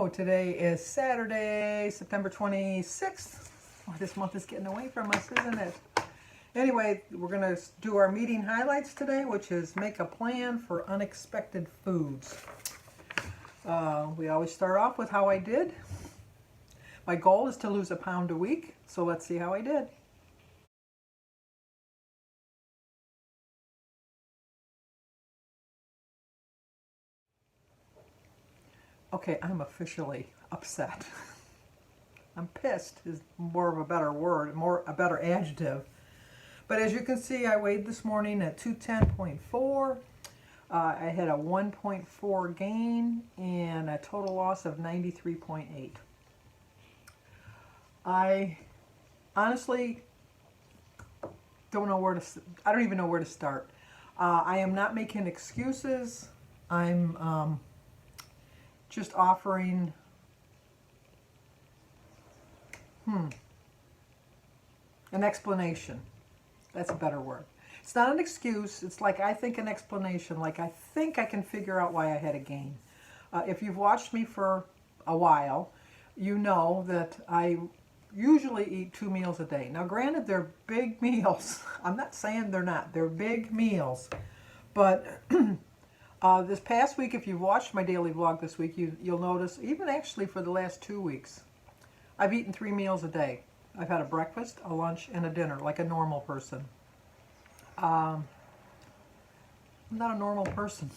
Today is Saturday, September 26th. Oh, this month is getting away from us, isn't it? Anyway, we're going to do our meeting highlights today, which is make a plan for unexpected foods. We always start off with how I did. My goal is to lose a pound a week, so let's see how I did. Okay, I'm officially upset. I'm pissed is more of a better word, a better adjective. But as you can see, I weighed this morning at 210.4. I had a 1.4 gain and a total loss of 93.8. I honestly don't even know where to start. I am not making excuses. I'm just offering an explanation. That's a better word. It's not an excuse. It's like I think an explanation. Like I think I can figure out why I had a gain. If you've watched me for a while, you know that I usually eat 2 meals a day. Now granted, they're big meals. I'm not saying they're not. They're big meals. But this past week, if you've watched my daily vlog this week, you'll notice, even actually for the last 2 weeks, I've eaten 3 meals a day. I've had a breakfast, a lunch, and a dinner, like a normal person. I'm not a normal person.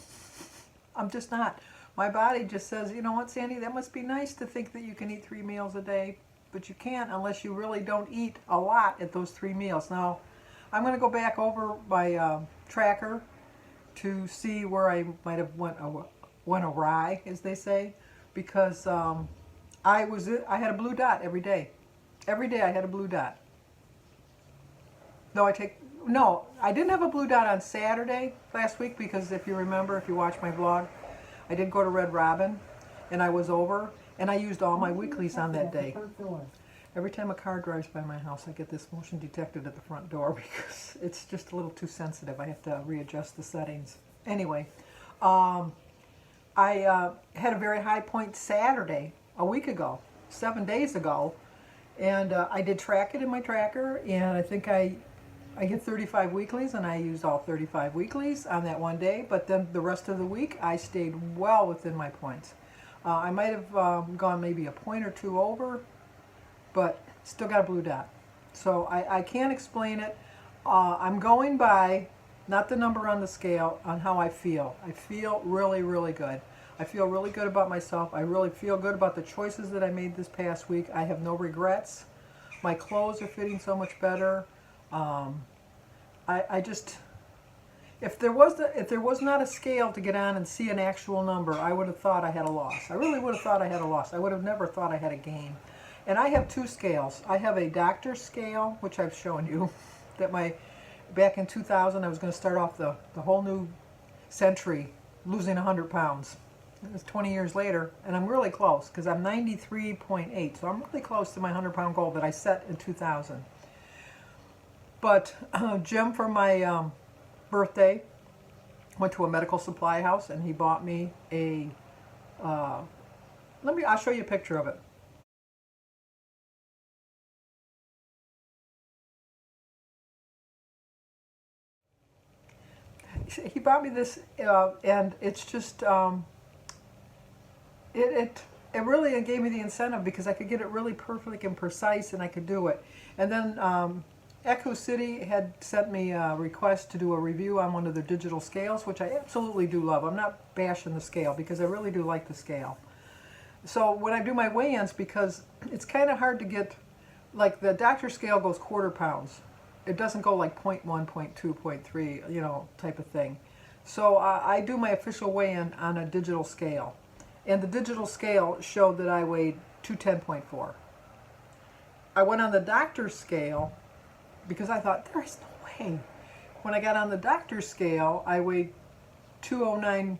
I'm just not. My body just says, you know what, Sandy, that must be nice to think that you can eat 3 meals a day, but you can't unless you really don't eat a lot at those 3 meals. Now, I'm going to go back over my tracker to see where I might have went awry, as they say, because I had a blue dot every day. Every day I had a blue dot. No, I didn't have a blue dot on Saturday last week because if you remember, if you watch my vlog, I did go to Red Robin and I was over and I used all my weeklies on that day. Every time a car drives by my house, I get this motion detected at the front door because it's just a little too sensitive. I have to readjust the settings. Anyway, I had a very high point Saturday, a week ago, 7 days ago, and I did track it in my tracker, and I think I get 35 weeklies, and I used all 35 weeklies on that one day, but then the rest of the week, I stayed well within my points. I might have gone maybe a point or two over, but still got a blue dot. So I can't explain it. I'm going by, not the number on the scale, on how I feel. I feel really, really good. I feel really good about myself. I really feel good about the choices that I made this past week. I have no regrets. My clothes are fitting so much better. I just, if there was not a scale to get on and see an actual number, I would have thought I had a loss. I really would have thought I had a loss. I would have never thought I had a gain. And I have 2 scales. I have a doctor's scale, which I've shown you, that back in 2000, I was going to start off the whole new century losing 100 pounds. It's 20 years later, and I'm really close because I'm 93.8, so I'm really close to my 100-pound goal that I set in 2000. But Jim, for my birthday, went to a medical supply house, and he bought me a, I'll show you a picture of it. He bought me this, and it's just, it really gave me the incentive because I could get it really perfect and precise, and I could do it. And then Echo City had sent me a request to do a review on one of their digital scales, which I absolutely do love. I'm not bashing the scale because I really do like the scale. So when I do my weigh-ins, because it's kind of hard to get, like the doctor scale goes quarter pounds. It doesn't go like 0.1, 0.2, 0.3, you know, type of thing. So I do my official weigh-in on a digital scale. And the digital scale showed that I weighed 210.4. I went on the doctor's scale because I thought, there's no way. When I got on the doctor's scale, I weighed 209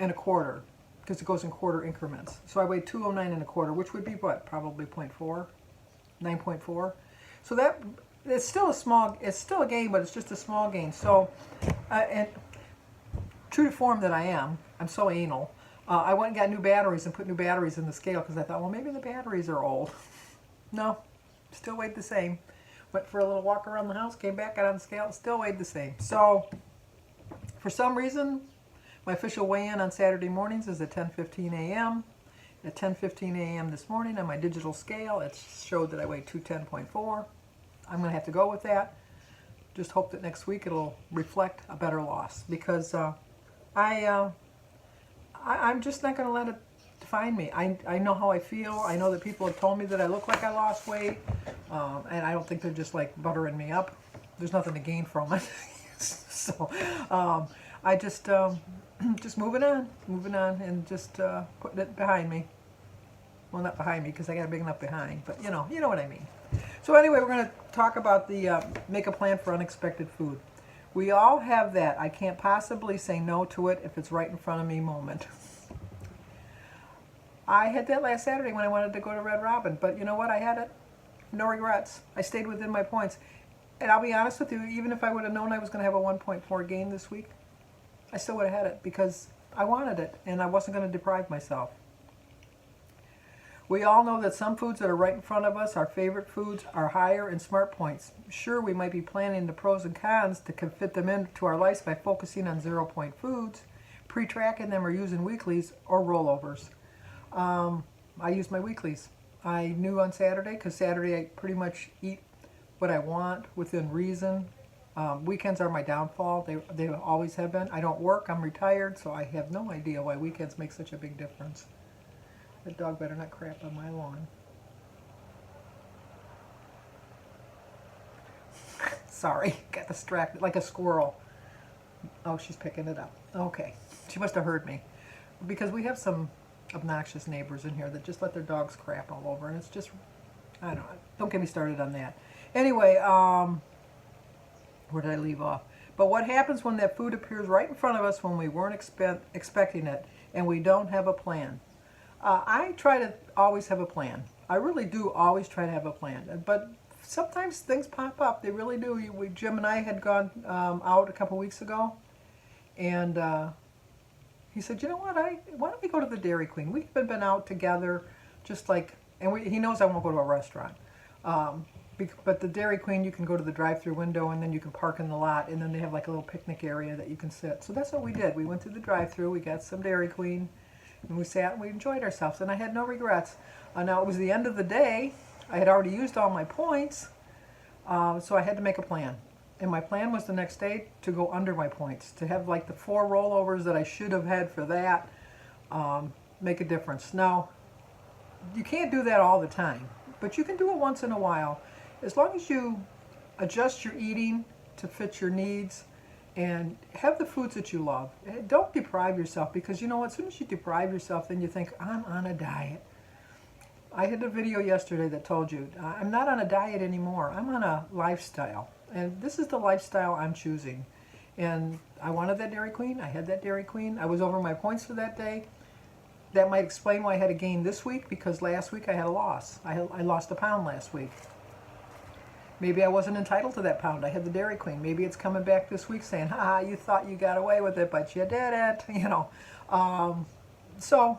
and a quarter because it goes in quarter increments. So I weighed 209 and a quarter, which would be what? Probably 0.4, 9.4. So it's still a gain, but it's just a small gain. So, and true to form that I am, I'm so anal. I went and got new batteries and put new batteries in the scale because I thought, well, maybe the batteries are old. No, still weighed the same. Went for a little walk around the house, came back, got on the scale, still weighed the same. So for some reason, my official weigh-in on Saturday mornings is at 10:15 a.m. At 10:15 a.m. this morning on my digital scale, it showed that I weighed 210.4. I'm going to have to go with that. Just hope that next week it'll reflect a better loss, because I'm just not going to let it define me. I know how I feel. I know that people have told me that I look like I lost weight, and I don't think they're just like buttering me up. There's nothing to gain from it. So I just moving on, and just putting it behind me. Well, not behind me because I got a big enough behind, but you know what I mean. So anyway, we're going to talk about the make a plan for unexpected food. We all have that. I can't possibly say no to it if it's right in front of me moment. I had that last Saturday when I wanted to go to Red Robin, but you know what? I had it. No regrets. I stayed within my points. And I'll be honest with you, even if I would have known I was going to have a 1.4 gain this week, I still would have had it because I wanted it and I wasn't going to deprive myself. We all know that some foods that are right in front of us, our favorite foods, are higher in smart points. Sure, we might be planning the pros and cons to fit them into our lives by focusing on 0-point foods, pre-tracking them, or using weeklies or rollovers. I use my weeklies. I knew on Saturday, because Saturday I pretty much eat what I want within reason. Weekends are my downfall. They always have been. I don't work. I'm retired, so I have no idea why weekends make such a big difference. That dog better not crap on my lawn. Sorry, got distracted like a squirrel. Oh, she's picking it up. Okay, she must have heard me. Because we have some obnoxious neighbors in here that just let their dogs crap all over, and it's just, I don't get me started on that. Anyway, where did I leave off? But what happens when that food appears right in front of us when we weren't expecting it and we don't have a plan? I try to always have a plan. I really do always try to have a plan. But sometimes things pop up. They really do. Jim and I had gone out a couple weeks ago, and he said, you know what, why don't we go to the Dairy Queen? We've been out together, just like, and he knows I won't go to a restaurant. But the Dairy Queen, you can go to the drive-through window, and then you can park in the lot, and then they have like a little picnic area that you can sit. So that's what we did. We went through the drive-through, we got some Dairy Queen, and we sat and we enjoyed ourselves, and I had no regrets. Now, it was the end of the day. I had already used all my points, so I had to make a plan. And my plan was the next day to go under my points, to have like the 4 rollovers that I should have had for that make a difference. Now, you can't do that all the time, but you can do it once in a while. As long as you adjust your eating to fit your needs and have the foods that you love. Don't deprive yourself, because you know what, as soon as you deprive yourself, then you think, I'm on a diet. I had a video yesterday that told you, I'm not on a diet anymore. I'm on a lifestyle. And this is the lifestyle I'm choosing. And I wanted that Dairy Queen. I had that Dairy Queen. I was over my points for that day. That might explain why I had a gain this week, because last week I had a loss. I lost a pound last week. Maybe I wasn't entitled to that pound. I had the Dairy Queen. Maybe it's coming back this week saying, ha, you thought you got away with it, but you didn't, you know. So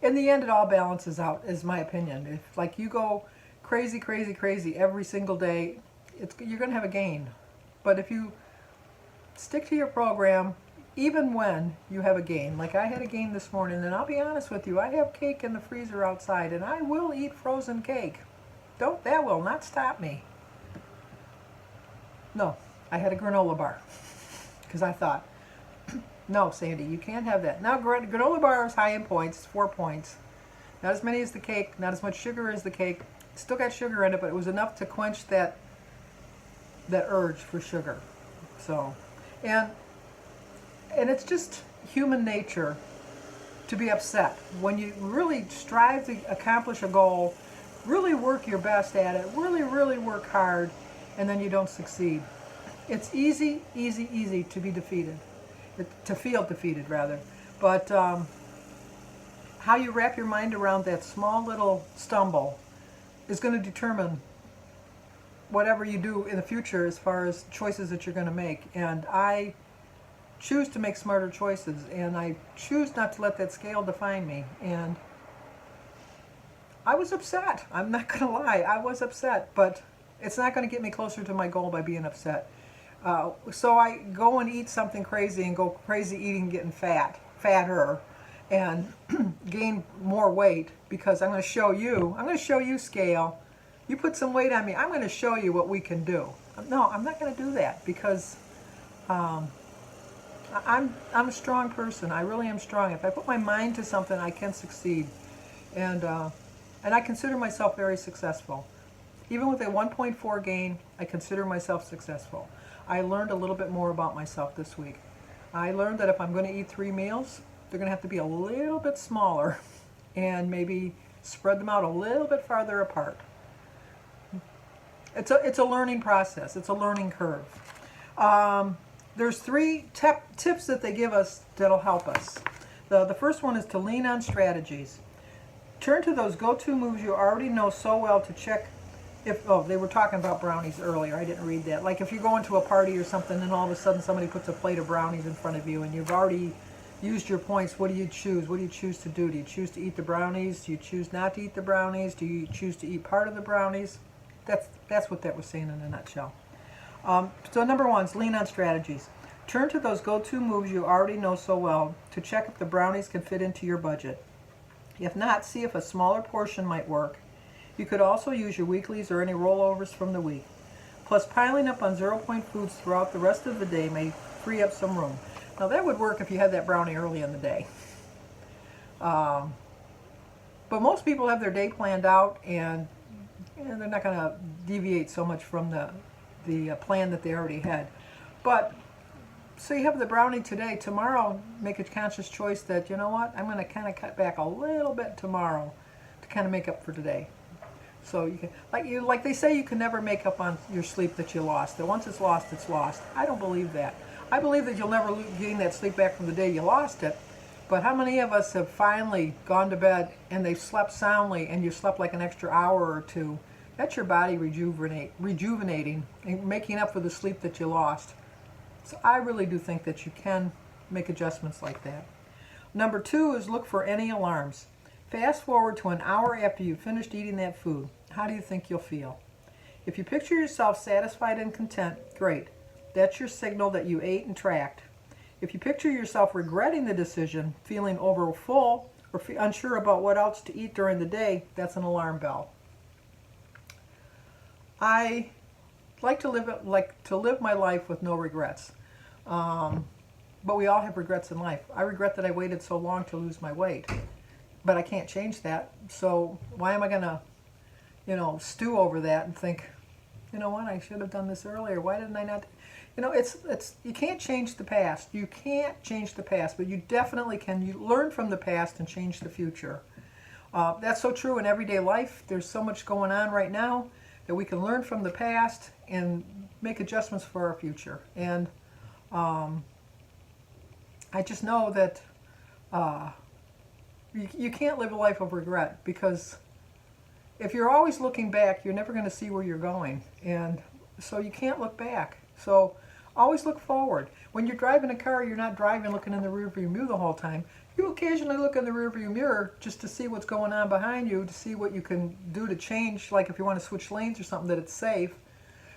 in the end, it all balances out, is my opinion. If like you go crazy, crazy, crazy every single day, you're going to have a gain. But if you stick to your program, even when you have a gain, like I had a gain this morning, and I'll be honest with you, I have cake in the freezer outside, and I will eat frozen cake. That will not stop me. No, I had a granola bar, because I thought, no, Sandy, you can't have that. Now, granola bar is high in points, it's 4 points. Not as many as the cake, not as much sugar as the cake. Still got sugar in it, but it was enough to quench that urge for sugar. So, and it's just human nature to be upset when you really strive to accomplish a goal, really work your best at it, really, really work hard, and then you don't succeed. It's easy, easy, easy to be defeated, to feel defeated rather. But how you wrap your mind around that small little stumble is going to determine whatever you do in the future as far as choices that you're going to make. And I choose to make smarter choices, and I choose not to let that scale define me. And I was upset. I'm not going to lie. I was upset, but it's not going to get me closer to my goal by being upset. So I go and eat something crazy and go crazy eating, getting fatter, and gain more weight because I'm going to show you scale. You put some weight on me, I'm going to show you what we can do. No, I'm not going to do that because I'm a strong person. I really am strong. If I put my mind to something, I can succeed. And I consider myself very successful. Even with a 1.4 gain, I consider myself successful. I learned a little bit more about myself this week. I learned that if I'm going to eat 3 meals, they're going to have to be a little bit smaller and maybe spread them out a little bit farther apart. It's a learning process. It's a learning curve. There's 3 tips that they give us that'll help us. The first one is to lean on strategies. Turn to those go-to moves you already know so well to check if, they were talking about brownies earlier. I didn't read that. Like if you're going to a party or something and all of a sudden somebody puts a plate of brownies in front of you and you've already used your points, what do you choose? What do you choose to do? Do you choose to eat the brownies? Do you choose not to eat the brownies? Do you choose to eat part of the brownies? That's what that was saying in a nutshell. So number 1 is lean on strategies. Turn to those go-to moves you already know so well to check if the brownies can fit into your budget. If not, see if a smaller portion might work. You could also use your weeklies or any rollovers from the week. Plus, piling up on 0-point foods throughout the rest of the day may free up some room. Now that would work if you had that brownie early in the day. But most people have their day planned out and they're not going to deviate so much from the plan that they already had. But so you have the brownie today. Tomorrow, make a conscious choice that, you know what, I'm going to kind of cut back a little bit tomorrow to kind of make up for today. So you can, like they say, you can never make up on your sleep that you lost. That once it's lost, it's lost. I don't believe that. I believe that you'll never gain that sleep back from the day you lost it. But how many of us have finally gone to bed and they've slept soundly and you slept like an extra hour or 2? That's your body rejuvenating and making up for the sleep that you lost. So I really do think that you can make adjustments like that. Number 2 is look for any alarms. Fast forward to an hour after you've finished eating that food. How do you think you'll feel? If you picture yourself satisfied and content, great. That's your signal that you ate and tracked. If you picture yourself regretting the decision, feeling overfull, or unsure about what else to eat during the day, that's an alarm bell. I like to live my life with no regrets. But we all have regrets in life. I regret that I waited so long to lose my weight. But I can't change that. So why am I going to, stew over that and think, you know what, I should have done this earlier. Why didn't I not? It's you can't change the past. You can't change the past, but you definitely can. You learn from the past and change the future. That's so true in everyday life. There's so much going on right now that we can learn from the past and make adjustments for our future. And I just know that you can't live a life of regret, because if you're always looking back, you're never going to see where you're going. And so you can't look back. So always look forward. When you're driving a car, you're not driving looking in the rearview mirror the whole time. You occasionally look in the rearview mirror just to see what's going on behind you, to see what you can do to change, like if you want to switch lanes or something, that it's safe.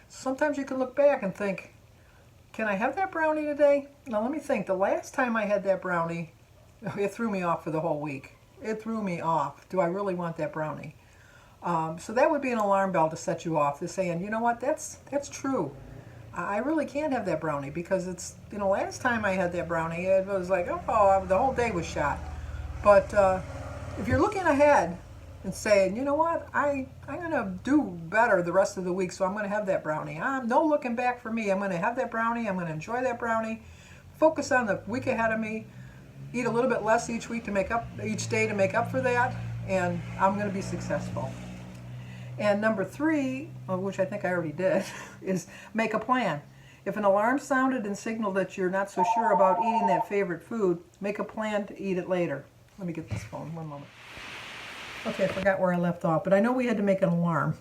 Sometimes you can look back and think, can I have that brownie today? Now let me think. The last time I had that brownie, it threw me off for the whole week. It threw me off. Do I really want that brownie? So that would be an alarm bell to set you off, to saying, you know what, that's true. I really can't have that brownie, because it's, last time I had that brownie, it was like, oh, the whole day was shot. But if you're looking ahead and saying, you know what, I'm going to do better the rest of the week, so I'm going to have that brownie. No looking back for me. I'm going to have that brownie. I'm going to enjoy that brownie. Focus on the week ahead of me. Eat a little bit less each week each day to make up for that, and I'm going to be successful. And number 3, which I think I already did, is make a plan. If an alarm sounded and signaled that you're not so sure about eating that favorite food, make a plan to eat it later. Let me get this phone, one moment. Okay, I forgot where I left off, but I know we had to make an alarm.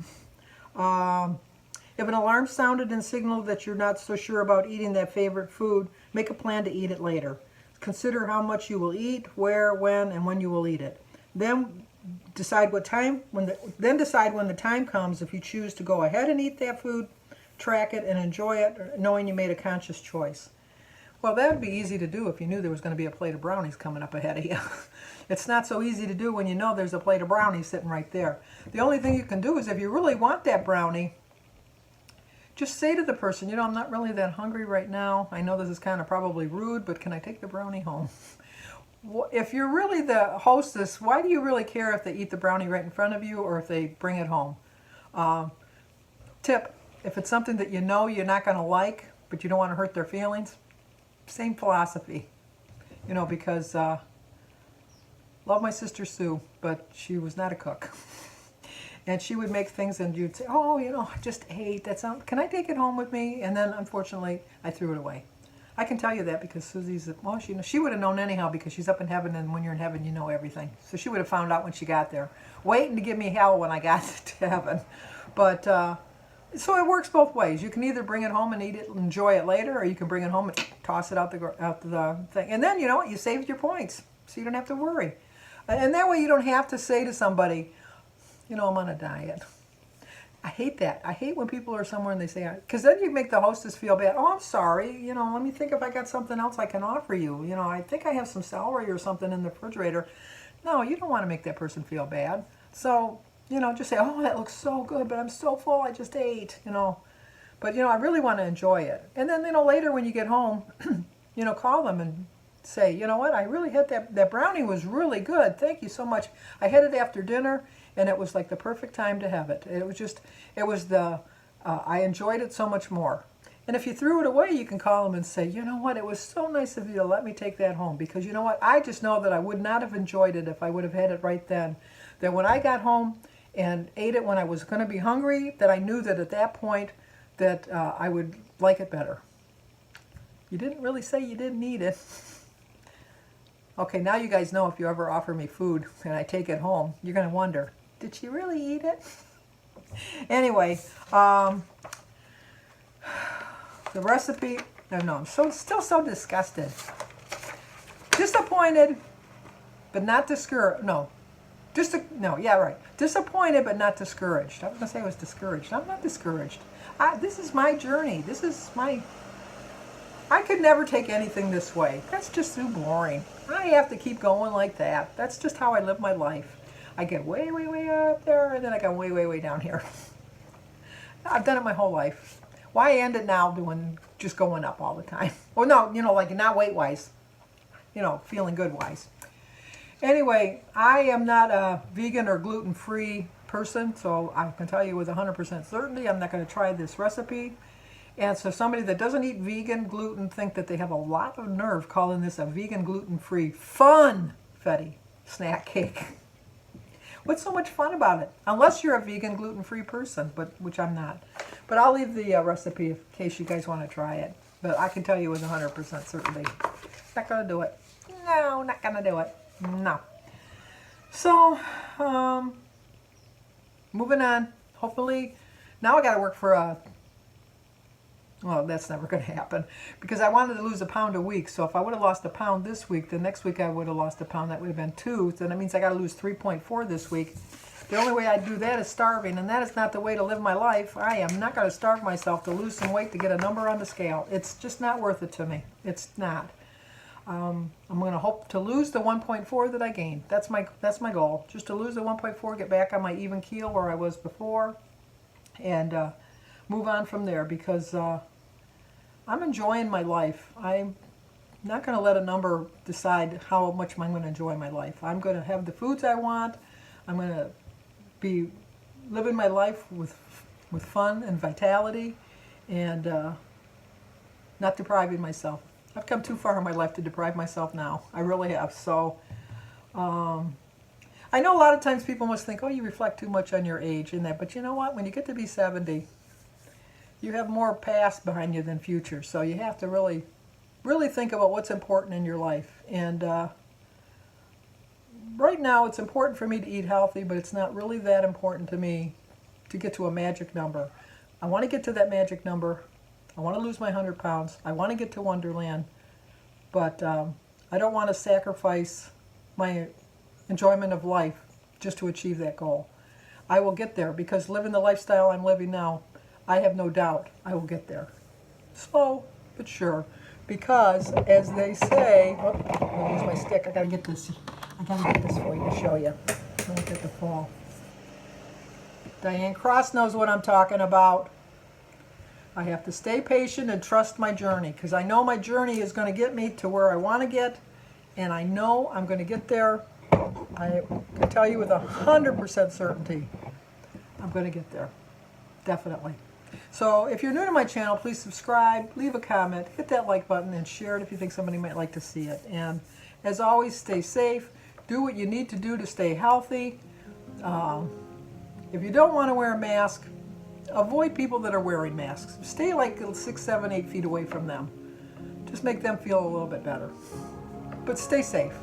If an alarm sounded and signaled that you're not so sure about eating that favorite food, Make a plan to eat it later. Consider how much you will eat, where, when, and when you will eat it. Then decide what time, then decide when the time comes if you choose to go ahead and eat that food, track it, and enjoy it, knowing you made a conscious choice. Well, that would be easy to do if you knew there was going to be a plate of brownies coming up ahead of you. It's not so easy to do when you know there's a plate of brownies sitting right there. The only thing you can do is if you really want that brownie, just say to the person, you know, I'm not really that hungry right now. I know this is kind of probably rude, but can I take the brownie home? If you're really the hostess, why do you really care if they eat the brownie right in front of you or if they bring it home? Tip, if it's something that you know you're not going to like, but you don't want to hurt their feelings, same philosophy. You know, because love my sister Sue, but she was not a cook. And she would make things and you'd say, oh, you know, I just ate. Can I take it home with me? And then, unfortunately, I threw it away. I can tell you that because Susie's, well, she would have known anyhow because she's up in heaven, and when you're in heaven, you know everything. So she would have found out when she got there, waiting to give me hell when I got to heaven. But, so it works both ways. You can either bring it home and eat it and enjoy it later, or you can bring it home and toss it out the thing. And then, you know what, you saved your points, so you don't have to worry. And that way you don't have to say to somebody, you know, I'm on a diet. I hate that. I hate when people are somewhere and they say, because then you make the hostess feel bad. Oh, I'm sorry. You know, let me think if I got something else I can offer you. You know, I think I have some celery or something in the refrigerator. No, you don't want to make that person feel bad. So, you know, just say, oh, that looks so good, but I'm so full, I just ate, you know. But, you know, I really want to enjoy it. And then, you know, later when you get home, you know, call them and say, you know what, I really had that brownie was really good. Thank you so much. I had it after dinner, and it was like the perfect time to have it. I enjoyed it so much more. And if you threw it away, you can call them and say, you know what, it was so nice of you to let me take that home. Because you know what, I just know that I would not have enjoyed it if I would have had it right then. That when I got home and ate it when I was going to be hungry, that I knew that at that point that I would like it better. You didn't really say you didn't eat it. Okay, now you guys know if you ever offer me food and I take it home, you're going to wonder, did she really eat it? Anyway, the recipe, no, I'm still so disgusted. Disappointed, but not discouraged. Disappointed, but not discouraged. I was going to say I was discouraged. I'm not discouraged. This is my journey. I could never take anything this way. That's just too boring. I have to keep going like that. That's just how I live my life. I get way, way, way up there, and then I go way, way, way down here. I've done it my whole life. Why end it now doing just going up all the time? Well, no, you know, like not weight-wise. You know, feeling good-wise. Anyway, I am not a vegan or gluten-free person, so I can tell you with 100% certainty I'm not going to try this recipe. And so somebody that doesn't eat vegan gluten think that they have a lot of nerve calling this a vegan gluten-free fun-fetty snack cake. What's so much fun about it? Unless you're a vegan gluten-free person, which I'm not. But I'll leave the recipe in case you guys want to try it. But I can tell you with 100% certainty, not going to do it. No, not going to do it. No. So, moving on. Hopefully, now I got to work for a... Well, that's never going to happen because I wanted to lose a pound a week. So if I would have lost a pound this week, the next week I would have lost a pound. That would have been 2. So that means I got to lose 3.4 this week. The only way I do that is starving, and that is not the way to live my life. I am not going to starve myself to lose some weight to get a number on the scale. It's just not worth it to me. It's not. I'm going to hope to lose the 1.4 that I gained. That's my goal. Just to lose the 1.4, get back on my even keel where I was before, and move on from there because I'm enjoying my life. I'm not going to let a number decide how much I'm going to enjoy my life. I'm going to have the foods I want. I'm going to be living my life with fun and vitality and not depriving myself. I've come too far in my life to deprive myself now. I really have. So I know a lot of times people must think, oh, you reflect too much on your age and that. But you know what? When you get to be 70, you have more past behind you than future. So you have to really, really think about what's important in your life. And right now it's important for me to eat healthy, but it's not really that important to me to get to a magic number. I want to get to that magic number. I want to lose my 100 pounds. I want to get to Wonderland. But I don't want to sacrifice my enjoyment of life just to achieve that goal. I will get there because living the lifestyle I'm living now, I have no doubt I will get there. Slow, but sure. Because, as they say, oh, I'm going to use my stick. I got to get this. I got to get this for you to show you. I don't get the fall. Diane Cross knows what I'm talking about. I have to stay patient and trust my journey because I know my journey is going to get me to where I want to get, and I know I'm going to get there. I can tell you with 100% certainty I'm going to get there. Definitely. So if you're new to my channel, please subscribe, leave a comment, hit that like button, and share it if you think somebody might like to see it. And as always, stay safe. Do what you need to do to stay healthy. If you don't want to wear a mask, avoid people that are wearing masks. Stay like 6, 7, 8 feet away from them. Just make them feel a little bit better. But stay safe.